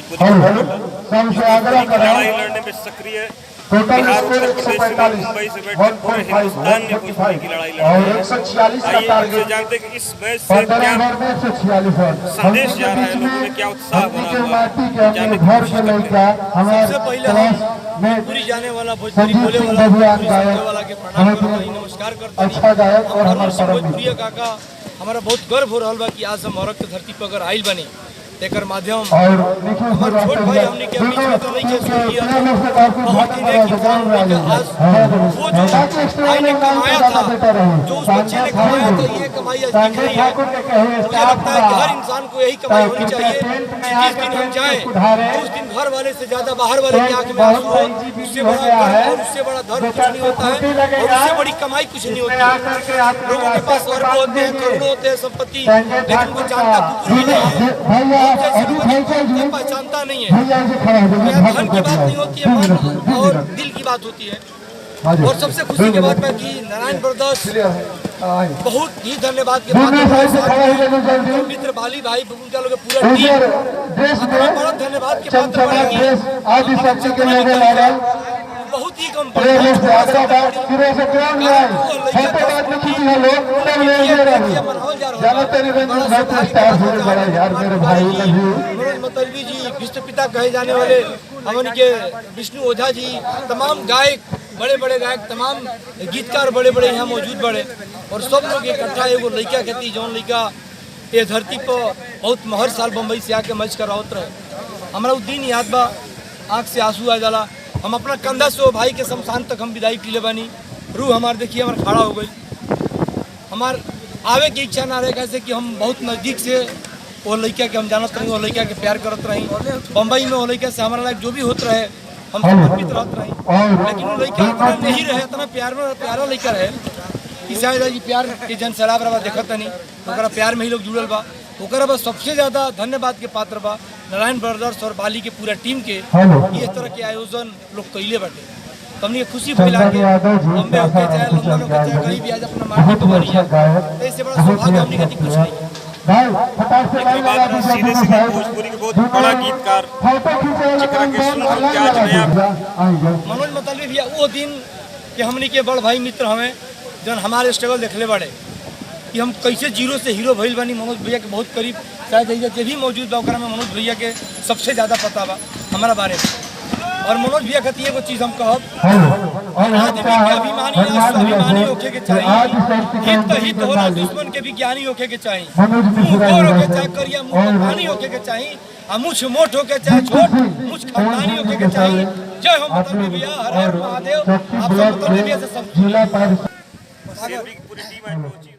सबसे आग्रह लड़ाई लड़ने में सक्रिय टोटल बिहार, स्कोर उत्तर प्रदेश से 145 मुंबई से बैठकर पूरे हिंदुस्तान में भोजपुरी की लड़ाई लड़ और रहे हैं। 146 का आइए आपसे टारगेट जानते हैं कि इस मैच से 15 क्या ओवर में 146 रन संदेश जा रहा है, लोगों में क्या उत्साह बना हुआ है, माटी के जानने अपने की घर कोशिश के करते लड़का हैं। हमारे सबसे पहले क्लास में पूरी जाने वाला भोजपुरी संजीव बोले सिंह वाला बबुआन भोजपुरी गायक सुनने वाला के प्रणाम बहुत करता ही हूं, नमस्कार करता हूं। अच्छा गायक और हमारे सब परम भोजपुरी काका हमारा बहुत गर्व हो रहा बा कि आज हम औरत के धरती पर अगर आइल बनी तेकर माध्यम और निखिल हमार छोट भाई हमने के बीच में तो नहीं के सुन लिया बहुत ही नेक इंसान हो गया। आज वो जो भाई ने कमाया था, जो उस बच्चे ने कमाया था, ये कमाई आज दिख रही है। मुझे लगता है कि हर इंसान को यही कमाई होनी चाहिए कि जिस दिन हम जाएं उस दिन घर वाले से ज्यादा बाहर वाले की आंख में आंसू हो। उससे बड़ा धर्म और उससे बड़ा धर्म कुछ नहीं होता है और उससे बड़ी कमाई कुछ नहीं होती है। लोगों के पास अरबों होते हैं, करोड़ों होते हैं संपत्ति, लेकिन वो जानता कुछ भी नहीं है। पहचानता नहीं है। धन की बात नहीं होती है, मन और दिल की बात होती है। और सबसे खुशी की बात है कि नारायण ब्रदर्स बहुत ही धन्यवाद के पात्र मित्र बाली भाई उनका लोग पूरा टीम बहुत धन्यवाद के पात्र बहुत ही कम मतलबी जी विष्णु पिता कहे जाने वाले हमन के विष्णु ओझा जी, तमाम गायक बड़े बड़े गायक, तमाम गीतकार बड़े बड़े यहाँ मौजूद बड़े और सब लोग इकट्ठा एगो लड़का खेती जौन लड़का ये धरती पर बहुत हर साल बम्बई से आके मैच करावत रहे। हमारा वो दिन याद बा, आँख से आंसू आ जाला। हम अपना कंधा से वो भाई के शमशान तक हम विदाई के लिए बनी, रूह हमारे देखिए हमारे खड़ा हो गई। हमार आवे की इच्छा ना रहे कैसे कि हम बहुत नज़दीक से वो लड़का के हम जानत रही, वो लड़का के प्यार करत रही। बम्बई में वो लड़का से हमारा लाइक जो भी होत रहे हम समर्पित रहत रही, लेकिन वो लड़का इतना नहीं रहे, इतना प्यारा लड़का रहे कि शायद जी प्यार के जन सैलाब रहा देखत नहीं तो प्यार में ही लोग जुड़ल बा। ओकरा बस सबसे ज्यादा धन्यवाद के पात्र बा नारायण ब्रदर्स और बाली के पूरा टीम के ये तरह के आयोजन लोग कैले बाटे। हमने खुशी फैला के बॉम्बे होके चाहे लंदन होके चाहे कहीं भी आज अपना माटी तो बनी है, ऐसे बड़ा सौभाग्य हमने कभी कुछ नहीं। सीधे सीधे भोजपुरी के बहुत बड़ा गीतकार मनोज मतलबी भैया वो दिन कि हमने के बड़ भाई मित्र हमें जन हमारे स्ट्रगल देखले बड़े कि हम कैसे जीरो से हीरो भइल बानी। मनोज भैया के बहुत करीब शायद जो भी मौजूद बा ओकरा में मनोज भैया के सबसे ज़्यादा पता बा हमारा बारे में। और मनोज भैया कहती है वो चीज़ हम कहब आदमी के अभिमानी होके के चाहिए, हित तो हित होला, दुश्मन के भी ज्ञानी होके के चाहिए, मुँह गोर होके चाहे करिया मुँह पानी होके के चाहिए, मुछ मोट होके चाहे छोट मुछ खानदानी होके के चाहिए। जय हो मतलबी भैया, हर हर महादेव। आप सब मतलबी भैया से सब पूरी टीम आई पहुंची।